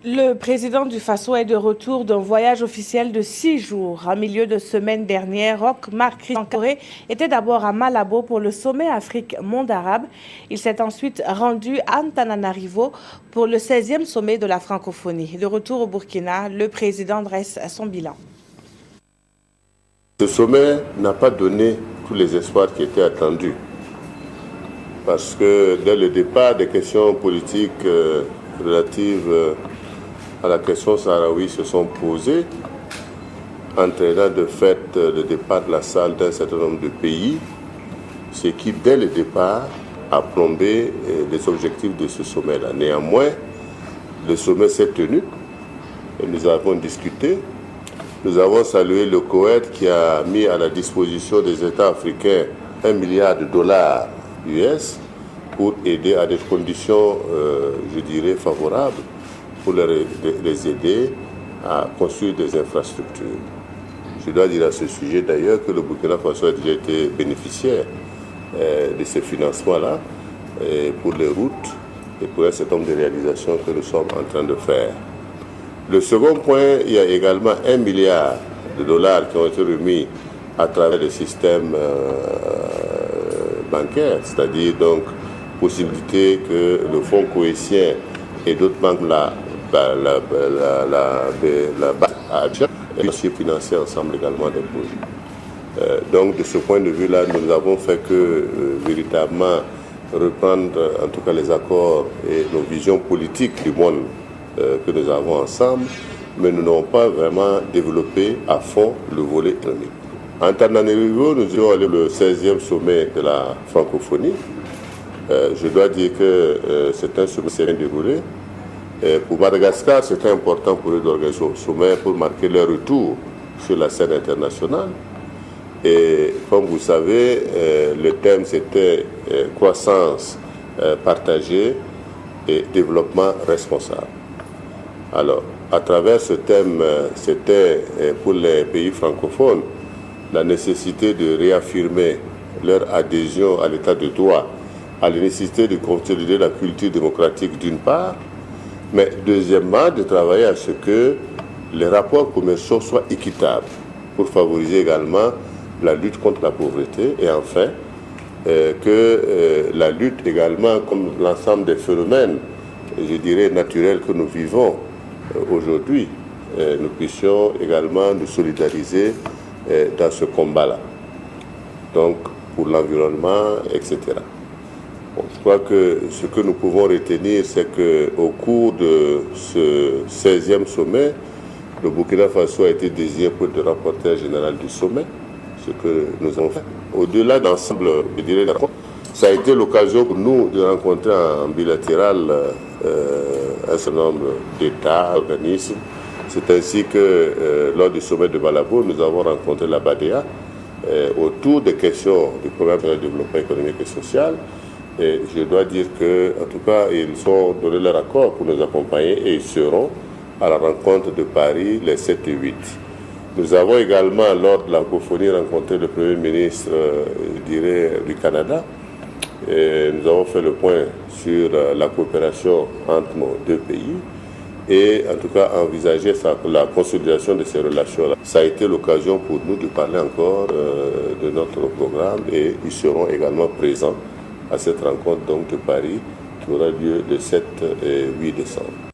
Le président du Faso est de retour d'un voyage officiel de 6 jours. En milieu de semaine dernière, Roch Marc Christian Kaboré était d'abord à Malabo pour le sommet Afrique-Monde arabe. Il s'est ensuite rendu à Antananarivo pour le 16e sommet de la francophonie. De retour au Burkina, le président dresse son bilan. Ce sommet n'a pas donné tous les espoirs qui étaient attendus. Parce que dès le départ, des questions politiques relatives à la question sahraoui se sont posées, entraînant de fait le départ de la salle d'un certain nombre de pays, ce qui, dès le départ, a plombé les objectifs de ce sommet-là. Néanmoins, le sommet s'est tenu et nous avons discuté. Nous avons salué le Koweït qui a mis à la disposition des États africains $1 milliard US pour aider à des conditions, je dirais, favorables pour les aider à construire des infrastructures. Je dois dire à ce sujet d'ailleurs que le Burkina Faso a déjà été bénéficiaire de ces financements-là pour les routes et pour un certain nombre de réalisations que nous sommes en train de faire. Le second point, il y a également $1 milliard qui ont été remis à travers le système bancaire, c'est-à-dire donc possibilité que le fonds cohésion et d'autres banques la financer ensemble également des projets. Donc de ce point de vue-là, nous n'avons fait que véritablement reprendre en tout cas les accords et nos visions politiques du monde que nous avons ensemble, mais nous n'avons pas vraiment développé à fond le volet économique. En Antananarivo, nous allons aller le 16e sommet de la francophonie. Je dois dire que c'est un sommet qui s'est bien déroulé. Pour Madagascar, c'était important pour eux d'organiser ce sommet pour marquer leur retour sur la scène internationale. Et comme vous savez, le thème c'était croissance partagée et développement responsable. Alors, à travers ce thème, c'était pour les pays francophones la nécessité de réaffirmer leur adhésion à l'état de droit, à la nécessité de consolider la culture démocratique d'une part, mais deuxièmement, de travailler à ce que les rapports commerciaux soient équitables pour favoriser également la lutte contre la pauvreté et enfin que la lutte également comme l'ensemble des phénomènes, je dirais, naturels que nous vivons aujourd'hui, nous puissions également nous solidariser dans ce combat-là. Donc, pour l'environnement, etc. Bon, je crois que ce que nous pouvons retenir, c'est qu'au cours de ce 16e sommet, le Burkina Faso a été désigné pour le rapporteur général du sommet, ce que nous avons fait. Au-delà d'ensemble, je dirais, ça a été l'occasion pour nous de rencontrer en bilatéral un certain nombre d'États, organismes. C'est ainsi que lors du sommet de Malabo, nous avons rencontré la BADEA autour des questions du programme de développement économique et social. Et je dois dire qu'en tout cas, ils ont donné leur accord pour nous accompagner et ils seront à la rencontre de Paris les 7 et 8. Nous avons également, lors de la cophonie, rencontré le Premier ministre, je dirais, du Canada. Et nous avons fait le point sur la coopération entre nos deux pays et en tout cas envisager la consolidation de ces relations-là. Ça a été l'occasion pour nous de parler encore de notre programme et ils seront également présents à cette rencontre donc de Paris qui aura lieu le 7 et 8 décembre.